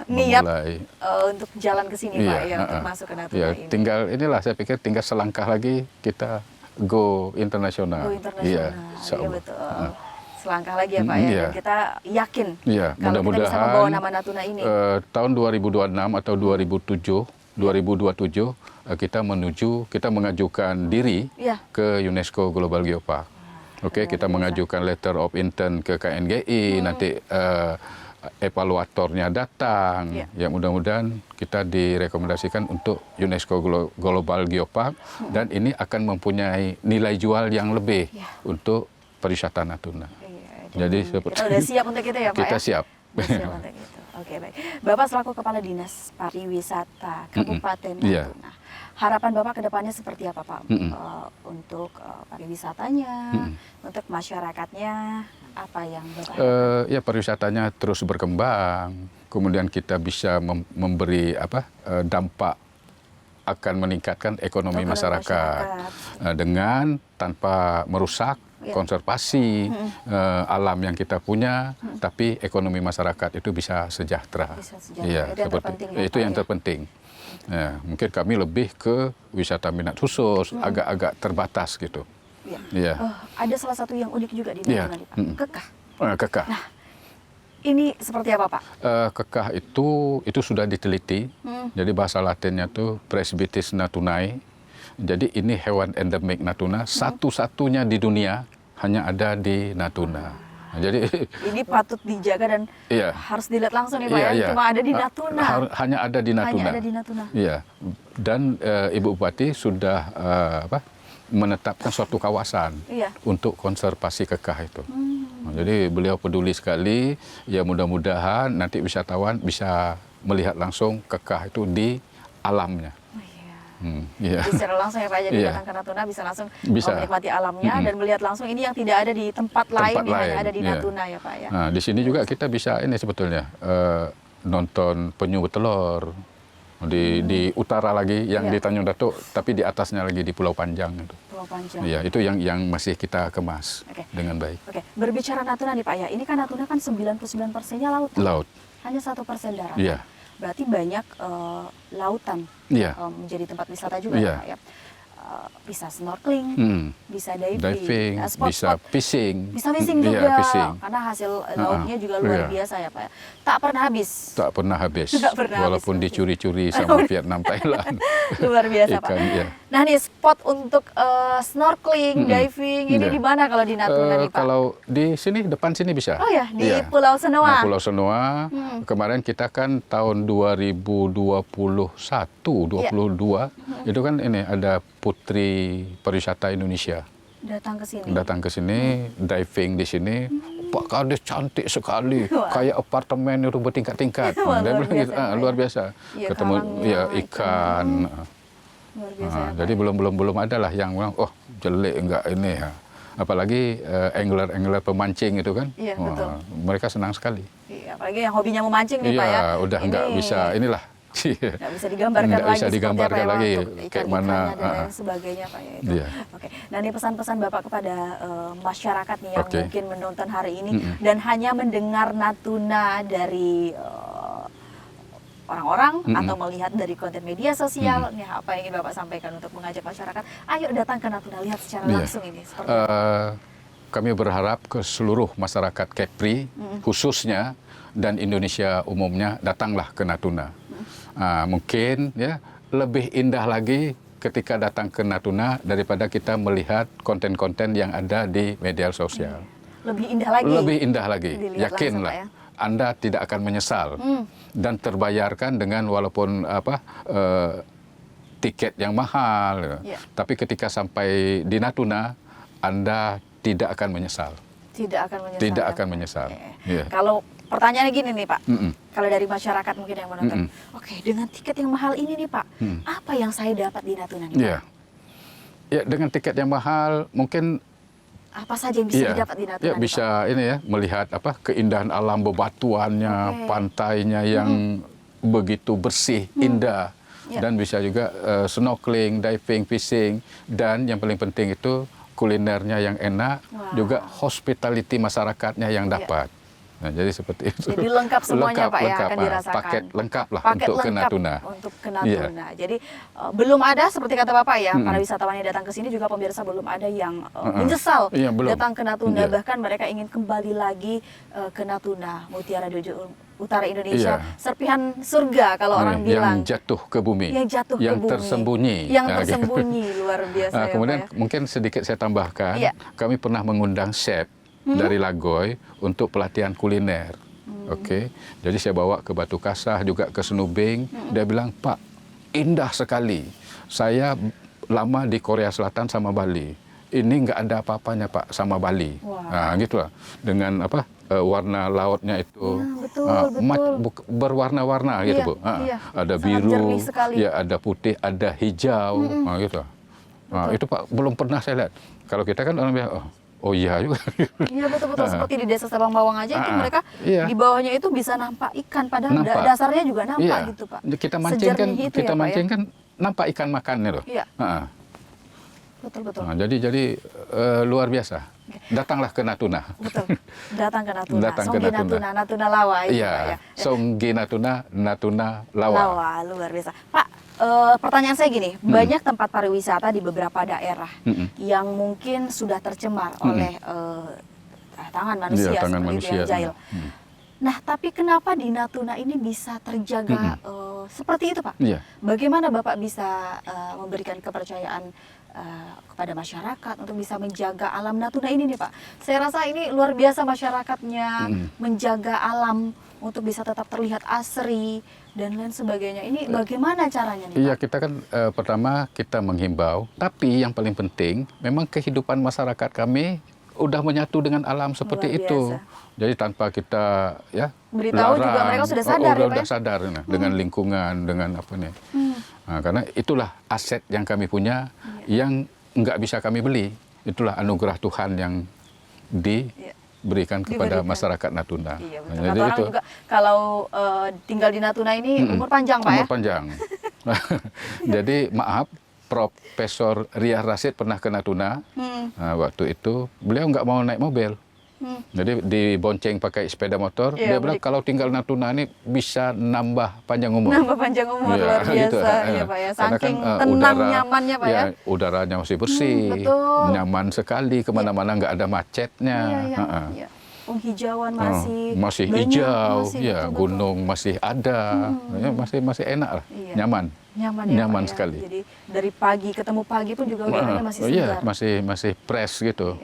niat memulai. untuk jalan ke sini Pak ya, untuk masuk ke Natuna Ya, ini. tinggal inilah saya pikir tinggal selangkah lagi kita go internasional. Go internasional. Iya, Iya insya Allah. betul. Selangkah lagi ya Pak ya. Iya. Dan kita yakin Iya, kalau kita bisa mudah-mudahan membawa nama Natuna ini. Tahun 2026 atau 2027 kita mengajukan diri Iya. ke UNESCO Global Geopark. Oke, kita mengajukan letter of intent ke KNGI, nanti evaluatornya datang. Iya. Ya, mudah-mudahan kita direkomendasikan untuk UNESCO Global Geopark dan ini akan mempunyai nilai jual yang lebih Iya. untuk pariwisata Natuna. Iya, Jadi dan seperti kita udah siap untuk itu ya Pak kita ya? siap. Udah siap untuk itu. Oke baik. Bapak selaku Kepala Dinas Pariwisata Kabupaten Iya. Natuna, harapan Bapak ke depannya seperti apa Pak? Untuk pariwisatanya, untuk masyarakatnya, apa yang Bapak harapkan? Ya pariwisatanya terus berkembang, kemudian kita bisa memberi dampak akan meningkatkan ekonomi masyarakat dengan tanpa merusak konservasi alam yang kita punya, tapi ekonomi masyarakat itu bisa sejahtera. Bisa sejahtera. Iya, Itu yang terpenting ya, itu Pak, yang ya? terpenting. Ya, mungkin kami lebih ke wisata minat khusus, agak-agak terbatas gitu. Iya. Iya. Ada salah satu yang unik juga di Iya. Natuna nih Pak, kekah. Kekah. Ini seperti apa Pak? Kekah itu sudah diteliti. Jadi bahasa Latinnya tuh Presbytis natunae. Jadi ini hewan endemik Natuna, satu-satunya di dunia hanya ada di Natuna. Nah, jadi Ini patut dijaga dan iya. harus dilihat langsung nih Pak Iya, ya. iya. Cuma ada di Natuna. Hanya ada di Natuna. Hanya ada di Natuna. Iya. Dan Ibu Bupati sudah menetapkan suatu kawasan Iya. untuk konservasi kekah itu. Nah, jadi beliau peduli sekali. Ya mudah-mudahan nanti wisatawan bisa melihat langsung kekah itu di alamnya. Oh, iya. Iya. Jadi secara langsung ya Pak, jadi Iya. datang ke Natuna bisa langsung Bisa. menikmati alamnya dan melihat langsung ini yang tidak ada di tempat lain, yang hanya lain, ada di iya. Natuna ya Pak ya. Nah, di sini juga kita bisa ini sebetulnya nonton penyu bertelur di utara lagi yang Iya. di Tanjung Datuk, tapi di atasnya lagi di Pulau Panjang itu. Pulau Panjang. Iya, itu yang masih kita kemas Oke. dengan baik. Oke, berbicara Natuna nih Pak ya, ini kan Natuna kan 99%-nya laut. Laut. Hanya 1% darat. Iya. Berarti banyak lautan Iya. menjadi tempat wisata juga Iya. ya Pak ya. Bisa snorkeling, bisa Diving, spot-spot. bisa fishing. Bisa fishing Iya, juga, fishing. karena hasil lautnya juga luar Iya. biasa ya Pak. Tak pernah habis. Tak pernah habis, Tak pernah habis, walaupun berarti. dicuri-curi sama Vietnam, Thailand. Luar biasa Pak. Ikan, iya. Nah nih spot untuk snorkeling, diving, ini Iya. di mana kalau di Natuna nih Pak? Kalau di sini, depan sini bisa. Oh ya, di Iya. Pulau Senoa. Nah, Pulau Senoa, kemarin kita kan tahun 2022, itu kan ini ada Putri Pariwisata Indonesia Datang ke sini. datang ke sini, diving di sini. Pak Kades cantik sekali, Wah. kayak apartemen itu bertingkat-tingkat. Wah, Dia luar bilang gitu, biasa, Pak, luar ya. biasa. Iya, Ketemu kalangnya, ya ikan. Luar biasa ya, Pak. Jadi belum ada lah yang bilang, oh jelek enggak ini ya. Apalagi angler pemancing itu kan, Iya, betul. mereka senang sekali. Iya, apalagi yang hobinya memancing nih Iya, Pak ya. udah nggak bisa inilah. Nggak bisa digambarkan Nggak lagi bisa seperti digambarkan apa ya, lagi untuk kayak ikan-ikannya mana, dan lain sebagainya Pak ya itu. Iya. Oke. Nah ini pesan-pesan Bapak kepada masyarakat nih yang Oke. mungkin menonton hari ini dan hanya mendengar Natuna dari orang-orang atau melihat dari konten media sosial. Nih apa yang ingin Bapak sampaikan untuk mengajak masyarakat, ayo datang ke Natuna, lihat secara Iya. langsung ini seperti apa. Kami berharap ke seluruh masyarakat Kepri, khususnya dan Indonesia umumnya, datanglah ke Natuna. Mungkin ya lebih indah lagi ketika datang ke Natuna daripada kita melihat konten-konten yang ada di media sosial. Lebih indah lagi. Lebih indah lagi, Dilihat yakinlah. langsung, Pak, ya. Anda tidak akan menyesal dan terbayarkan dengan walaupun tiket yang mahal. Ya. Tapi ketika sampai di Natuna, Anda tidak akan menyesal. Tidak akan menyesal. Tidak ya, akan Pak? menyesal. Oke. Iya. Kalau pertanyaannya gini nih Pak, Mm-mm. kalau dari masyarakat mungkin yang menonton, oke, dengan tiket yang mahal ini nih Pak, apa yang saya dapat di Natuna nih Pak? Iya. Ya, dengan tiket yang mahal mungkin Apa saja yang bisa iya, didapat di Natuna? ya nih, bisa ini ya melihat keindahan alam bebatuannya, Oke. pantainya yang begitu bersih, indah, Ya. dan bisa juga snorkeling, diving, fishing, dan yang paling penting itu kulinernya yang enak, Wah. juga hospitality masyarakatnya yang Ya. dapat. Nah, jadi seperti itu. Jadi lengkap semuanya Pak ya lengkap, akan ah, dirasakan. paket lengkap lah Paket untuk ke lengkap Natuna. Untuk ke Iya. Natuna. Jadi belum ada seperti kata Bapak ya, para wisatawan yang datang ke sini juga pemirsa belum ada yang menyesal Iya, belum. datang ke Natuna. Iya. Bahkan mereka ingin kembali lagi ke Natuna, Mutiara Dojo Utara Indonesia, Iya. serpihan surga kalau orang bilang. Yang jatuh ke bumi, Yang jatuh yang ke bumi. tersembunyi. Yang Nah, gitu. tersembunyi, luar biasa ya, Kemudian Pak ya. mungkin sedikit saya tambahkan, Iya. kami pernah mengundang chef dari Lagoy untuk pelatihan kuliner. Oke, jadi saya bawa ke Batu Kasah juga ke Senubing. Dia bilang, Pak, indah sekali. Saya lama di Korea Selatan sama Bali. Ini nggak ada apa-apanya Pak sama Bali. Wah. Nah, gitulah. Dengan warna lautnya itu Ya, betul. berwarna-warna gitu Iya, Bu. iya. Ada Sangat biru, jernih sekali. ya ada putih, ada hijau, gitu. Nah, itu Pak belum pernah saya lihat. Kalau kita kan orang bilang, oh iya juga. Iya betul-betul seperti di desa Sabang Bawang aja itu mereka iya. di bawahnya itu bisa nampak ikan padahal Nampak. dasarnya juga nampak Iya. gitu Pak. Kita mancing kan, Sejernih itu ya, Pak, ya? kan nampak ikan makannya loh. Iya. Ah. Betul-betul. Nah, jadi luar biasa. Datanglah ke Natuna. Betul. Datang ke Natuna. Datang ke Songgi Natuna. Natuna, Natuna Lawa itu Pak ya. Iya, Songgi Natuna, Natuna Lawa. Lawa, luar biasa. Pak, pertanyaan saya gini, banyak tempat pariwisata di beberapa daerah yang mungkin sudah tercemar oleh tangan manusia Iya, tangan seperti itu manusia. yang jahil. Nah, tapi kenapa di Natuna ini bisa terjaga seperti itu, Pak? Iya. Bagaimana Bapak bisa memberikan kepercayaan kepada masyarakat untuk bisa menjaga alam Natuna ini nih, Pak? Saya rasa ini luar biasa masyarakatnya menjaga alam untuk bisa tetap terlihat asri dan lain sebagainya. Ini bagaimana caranya nih, Iya, Pak? kita kan pertama kita menghimbau, tapi yang paling penting memang kehidupan masyarakat kami udah menyatu dengan alam seperti Luar itu. biasa. Jadi tanpa kita Beritahu juga mereka sudah sadar ya, Pak, udah ya? sadar nah, dengan lingkungan, dengan apa nih. Nah, karena itulah aset yang kami punya yang nggak bisa kami beli. Itulah anugerah Tuhan yang diberikan kepada Diberikan. masyarakat Natuna. Iya, Nah, betul. jadi Kata orang itu juga kalau tinggal di Natuna ini umur panjang, Pak ya? umur panjang. Jadi maaf, Profesor Ria Rasid pernah ke Natuna. Nah, waktu itu beliau nggak mau naik mobil. Jadi dibonceng pakai sepeda motor. Iya, Dia bilang kalau tinggal Natuna ini bisa nambah panjang umur. Nambah panjang umur, Iya, luar biasa gitu. ya Pak ya. Karena Saking kan, tenang nyamannya Pak ya. Udaranya masih bersih, betul. nyaman sekali, kemana-mana nggak ada macetnya. Iya, iya, Heeh. iya. Penghijauan Oh, masih banyak, hijau, masih ya betul-betul. gunung masih ada, ya, masih enak lah, Iya. nyaman. Nyaman ya Nyaman Pak ya. sekali. Jadi dari pagi ketemu pagi pun juga udaranya masih Iya, segar. masih fresh gitu.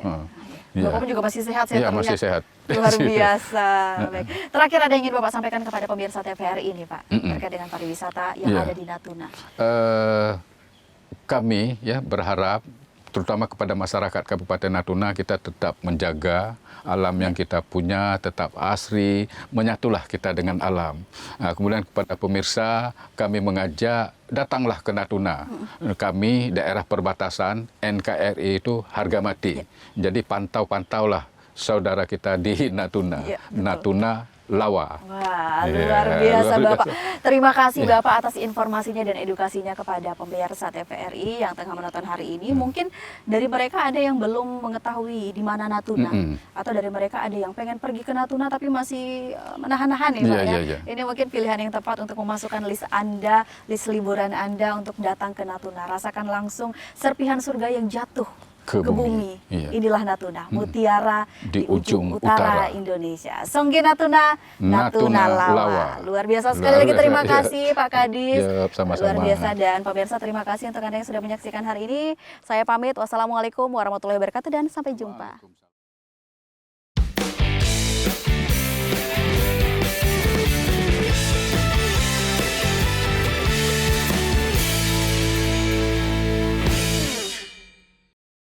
Iya. Bapak pun juga masih sehat, Iya, terlihat. masih sehat. Luar biasa. Baik. Terakhir ada yang ingin Bapak sampaikan kepada pemirsa TVRI ini Pak, terkait dengan pariwisata yang Iya. ada di Natuna. Kami ya berharap terutama kepada masyarakat Kabupaten Natuna kita tetap menjaga alam yang kita punya tetap asri, menyatulah kita dengan alam. Nah, kemudian kepada pemirsa kami mengajak datanglah ke Natuna. Kami daerah perbatasan NKRI itu harga mati. Jadi pantau-pantaulah saudara kita di Natuna. Iya, betul. Natuna Lawa. Wah, Iya, luar biasa luar Bapak. biasa. Terima kasih Bapak atas informasinya dan edukasinya kepada pemirsa TVRI yang tengah menonton hari ini. Mungkin dari mereka ada yang belum mengetahui di mana Natuna, atau dari mereka ada yang pengen pergi ke Natuna tapi masih menahan-nahan nih Pak Iya, ya. iya, iya. Ini mungkin pilihan yang tepat untuk memasukkan list Anda, list liburan Anda untuk datang ke Natuna. Rasakan langsung serpihan surga yang jatuh ke bumi. Iya. Inilah Natuna, mutiara Di di ujung ujung utara utara. Indonesia. Songge Natuna, Natuna Natuna Lawa. Lawa. Luar biasa sekali Luar lagi, biasa, terima iya. kasih Pak Kadis. Ya, sama-sama. Luar biasa, dan pemirsa terima kasih untuk Anda yang sudah menyaksikan hari ini. Saya pamit, wassalamualaikum warahmatullahi wabarakatuh dan sampai jumpa.